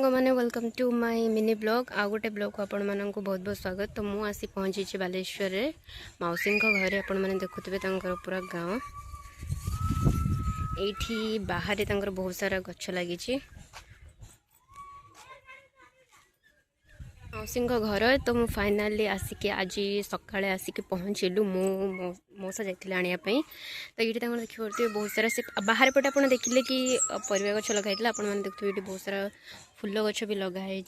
मैंने welcome to my mini blog आ गोटे ब्लॉग को आपण मानक बहुत बहुत स्वागत। तो मुझे आसी पहुँची बालेश्वर रे मौसी घरे। आपण मैंने देखुवे पूरा गाँव ये बाहर बहुत सारा गछ लगी मौसी घर। तो मु फाइनाली आसिक आज सका आसिक पहुँचलु मौसा जाती आनापी। तो ये देखिए बहुत सारा से बाहर पटे आप देखिले कि परिवा गछ लगाई मैंने देखते ये बहुत सारा फूल गछ भी लगाई।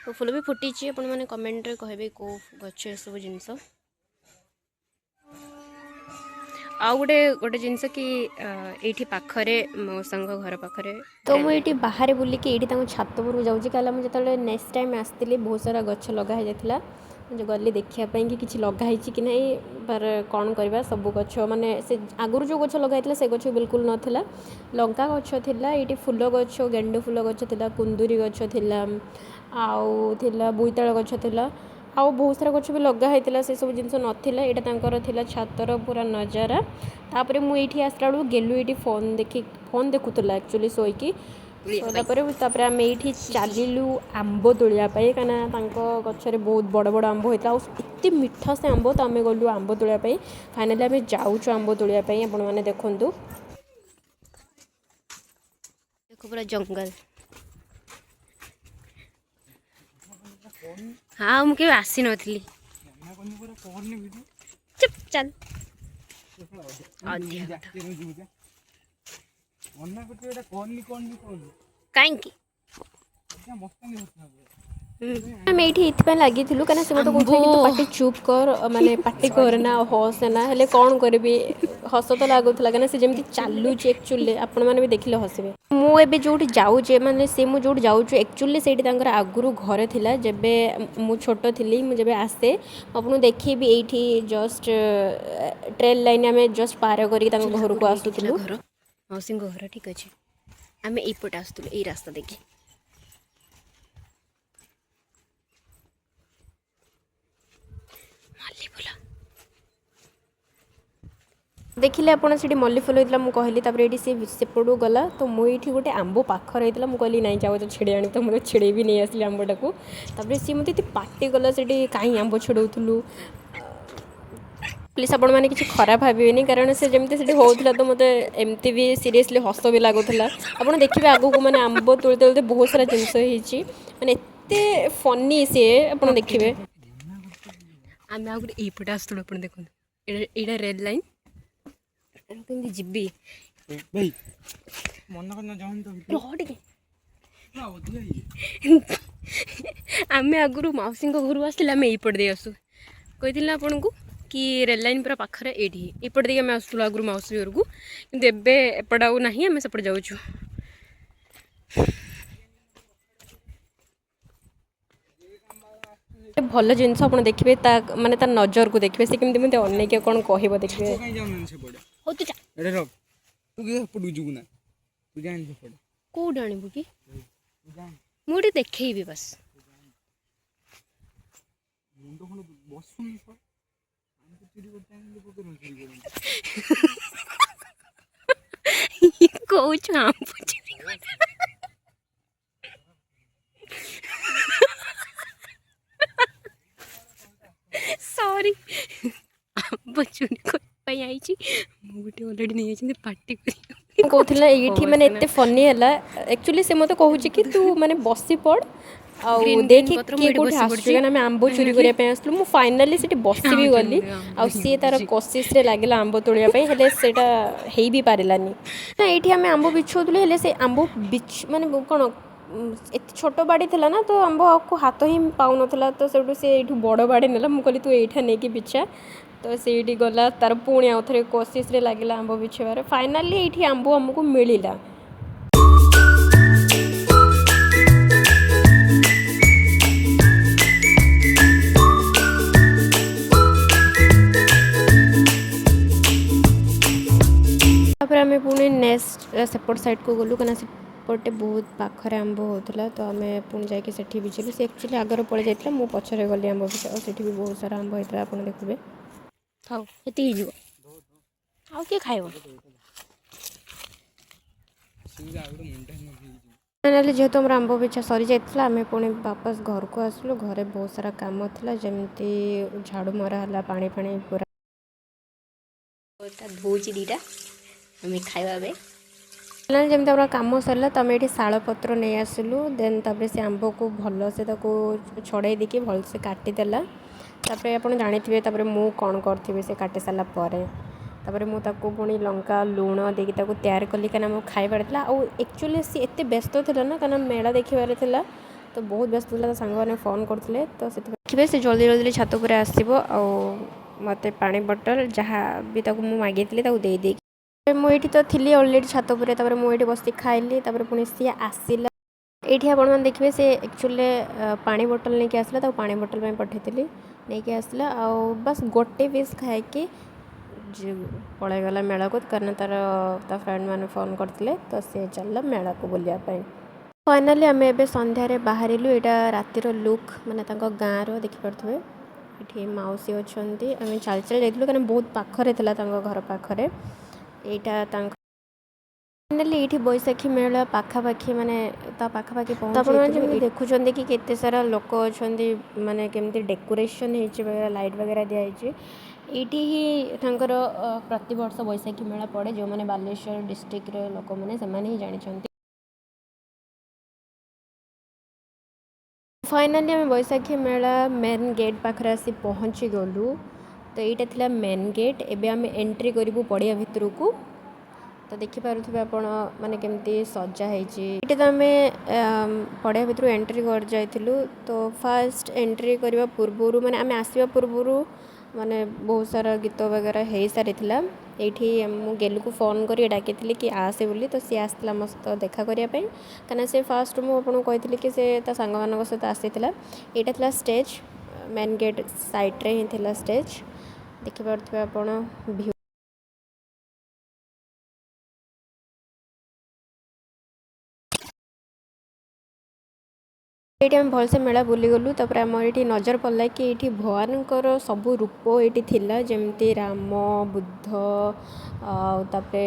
तो फूल भी फुटी आपण मैंने कमेंट रे कहबे को गछ सब जिनस आ गोटे गोटे जिनस कि ये पाखरे मौसांग घर पाखरे। तो मुझे बाहर बुलिकी ये छात पर जाऊँगी क्या मुझे नेक्स्ट टाइम आसती बहुत सारा गछ लगा जाता जो गली देखापी कि किसी लगाई कि नहीं पर कौन करवा सब गछ माने से आगुरी जो गछ लगाई से गछ बिल्कुल नाला लंका गछ थिला ये फूल गछ गेंडु फूल गछ थिला कुंदूरी गछ थिला आउ थिला बोईताल गछ थिला आउ बहुत सारा गछ भी लगा से सब जिनस नाला यहाँ थिला छातर पूरा नजारा। तापर मुझे आसला बेलू गेलु ये फोन देखुला एक्चुअली शोईकी सोलापर आम ये चलू आंब तोड़ापी कहीं गचर बहुत बड़ बड़ आंब होता है मीठा से आंब। तो आम गलु आंब तोड़ापी फाइनाली आम जाऊँ आंब तोड़ापी आपण मैंने देखु देख पूरा जंगल। हाँ मुझे आसी नी चुप चल कहीं आम ये लगी कहीं से मतलब कहते कि पार्टी चुप कर माने पार्टी करना हसना हेल्ले कौन करी हस तो लगुला कहीं जमी चलुचे एक्चुअली आपण मैंने भी देखिले हसबे। मुझे जो जाऊे माने से मुझे जाऊँ एक्चुअली से आगुरी घर थिला जेबे मु छोट थी मुझे आसे आपको देखी ये जस्ट ट्रेन लाइन आम जस्ट पार कर घर को आसूलु मौसी घर ठीक अच्छे आम यपटे आसलु यही रास्ता देखी मल्ली फूल देखिले आपड़ से मल्ली फूल होता मुझे कहली ये सी सेपटू गला। तो मुझे गोटे आंब पाखर होता मुझे कहली ना जाओ तो छिड़े आनी तो मुझे छिड़े भी नहीं आसली आंबटा को सी मत पार्टी गला से कहीं आंब छिड़ौलु प्लीज आपण मैंने किसी खराब भावेनि कारण से जमी से होता तो मत एमती भी सीरीयसली हस भी लगुला। आप देखिए आगू को मैंने आंब तोड़ते तोड़ते बहुत सारा जिनस मैंने एत फनी सी आप देखिए आम आ गए यपटे आसलु आप देखो यहाँ रेड लाइन जीबी आम आगुरी मौसी घर आसले आम यपटे दे आसू कही आपन को कि रेल लाइन पूरा पाखरे ये यपटे देखिए आम आसलु आगुरी मौसी घर को कि एपट आउ ना आम सेपटे जाऊँ भल जिनस आप देखिए माने नजर को देखिए से केमती मत अनेक कौन कह देखिए कौट आणबू कि मुझे देखेबी बस कौच सॉरी आंब चोरी करने गोटे अलरेडी नहीं पार्टी कहला ये मैंने एत फनी है एक्चुअली से मत कहूँ कि तू मैंने बसी पड़ आउ देख किए कौटे आसुँ आम आंब चोरी करने आसलु मु फाइनाली से बसी भी गली आ सी तार कोशिश लगे आंब तोड़ापी हेल्ले से हो भी पारानी ना ये आम आंब बिछौलु से आंब बिछ माने कौन एत छोट बाड़ी थी ना तो आंब को हाथ ही पाऊन तो से बड़ बाड़ी ना मुझे कहली तू यहाँ नहीं बिछा तो से गला तार पुणी आउ थे कोशिश लगे आंब बिछार फाइनाली ये आंब आमको मिलला। आम पुणी नेक्स्ट सेपट साइड को गलु कहीं सेपटे बहुत पाखरे आंब होता तो आम पुणी जाकि बिछलु से एक्चुअली आगर पड़े जाता मुझे पछरे गली आंब बिछा से भी बहुत सारा आंब होता आप देखिए खाओ ये आउ किए खाइब फाइनाली जेहेतु आम आंब पिछा सरी जाइए आम पुणी वापस घर को आसलु घरे बहुत सारा कम था जमी झाड़ू मरा है पानी पानी पूरा धोची दीटा आम खावा जमी आम कम सरला तो आम ये शाल पत्र नहीं आसलु देन तापर से आंब को भल से छड़े देकी भल से काटिदेला तापर आप जानी मु कौन करी से काटि सारा तापर मुझे पुणी लंका लुण देकी तैयार कली क्या खाइबार था आउ एक्चुअली सी एत व्यस्त था ना क्या मेला देखार था तो बहुत व्यस्त था सांग मैंने फोन करते तो देखिए से जल्दी जल्दी छात पर आसो मत पानी बोतल जहाँ भी मागिली दे मुझे तो थी अलरेडी छात पर मुझे बस खाइली पुणी सी आसला ये आपण देखिए से एक्चुअली पानी बोतल नहीं आसला पानी बोतल में पठेली नहीं आसला आ बस गोटे पीस खाई पलैगला मेला को कारण तार फ्रेंड मैंने फोन करते तो सी चलला मेला को बुलायापी फाइनाली आम ए सन्धार बाहर यहाँ रातिर लुक माने गाँव देखिपे ये मौसी अच्छा आम चल चल जाइलु क्या बहुत पाखरे था घर पाखे यहाँ फाइनाली ये बैशाखी मेला पाखापाखि माने पाखापाखि पहुँच देखुं कि केते सारा लोक अच्छा माने केमती डेकोरेशन हो लाइट वगैरह दिखाई ये ही प्रति वर्ष बैशाखी मेला पड़े जो मैंने बालेश्वर डिस्ट्रिक्ट लोक मैंने ही जानते फाइनाली आम बैशाखी मेला मेन गेट पाखे आसी पहुँची गलु तो यहाँ थिला मेन गेट एबे आम एंट्री करूँ पड़िया भितर को तो देखिपे आपण माने केमती सजा है तो आम पड़िया भितर एंट्री कर जाइलु तो फास्ट एंट्री करने पूर्वर माने आम आसवा पूर्वर माने बहुत सारा गीत वगैरह हो सारी ये मु गेलु को फोन कर डाकी कि आसे बोली तो सी आसला मो सहित देखा करने कहीं से फास्ट मुझे कही कि से सांग मान सहित आसाला यहाँ था स्टेज मेन गेट साइड्रे ही था स्टेज देखिपे आपण भ्यू ये आम भलसे मेला बुली गलु तापर आम ये नजर पड़ा कि ये भगवानकर सबू रूप ये थिला जमती राम बुद्ध तापरे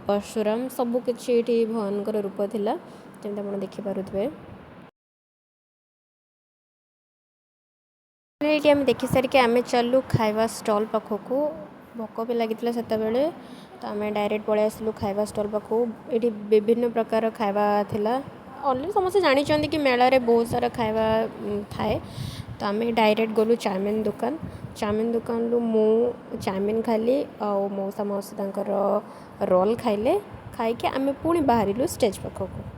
परशुराम सबू किछि ये भगवानकर रूप थिला जमती आप देखिपे ये आम देखि सारिक आम चलु खाइबा स्टॉल पाखक भोक भी लगी से तो आम डायरेक्ट पलि आसलु खाइबा स्टॉल पाखक ये विभिन्न प्रकार खाइबा थिला ऑलरेडी समस्त जानी कि मेला रे बहुत सारा खाइबा थाए तो आम डायरेक्ट गलु चाउमिन दुकान रु मु चाउमिन खाली और मौसा मौसी तांकर रोल खाइले खाइके आम पुणी बाहरिलु स्टेज पाखक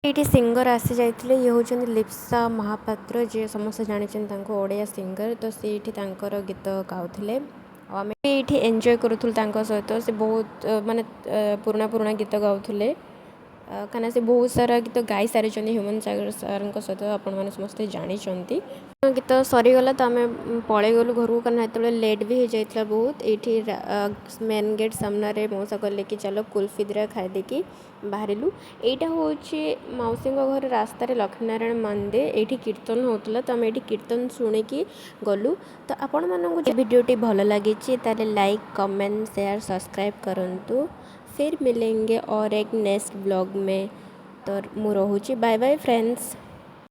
ये सिंगर आसी जाते ये हूँ लिप्सा महापात्र जी समस्त जानते ओडिया सिंगर तो सी गीत गाउले आम ये एंजॉय करूँ सहित से बहुत माने पुराना पुराना गीत गाउले कहीं से बहुत सारा गीत गाई सारी ह्यूमन सागर सार सहित आपने समस्ते जानते गीत सरीगला तो आम पलि गलु घर को कारण जो लेट भी हो जाता बहुत ये मेन गेट सामने मौसा कले कि चलो कुल्फी दिरा खाईदेकी बाहरिलु यहाँ हूँ मौसी घर रास्त लक्ष्मीनारायण मंदिर ये कीर्तन होता तो आम ये कीर्तन शुणिकी गलु तो आपण मानक वीडियोटी भल लगी ताले लाइक कमेंट शेयर सब्सक्राइब करूँ फिर मिलेंगे और एक नेक्स्ट ब्लॉग में तो मु रहूची बाय बाय फ्रेंड्स।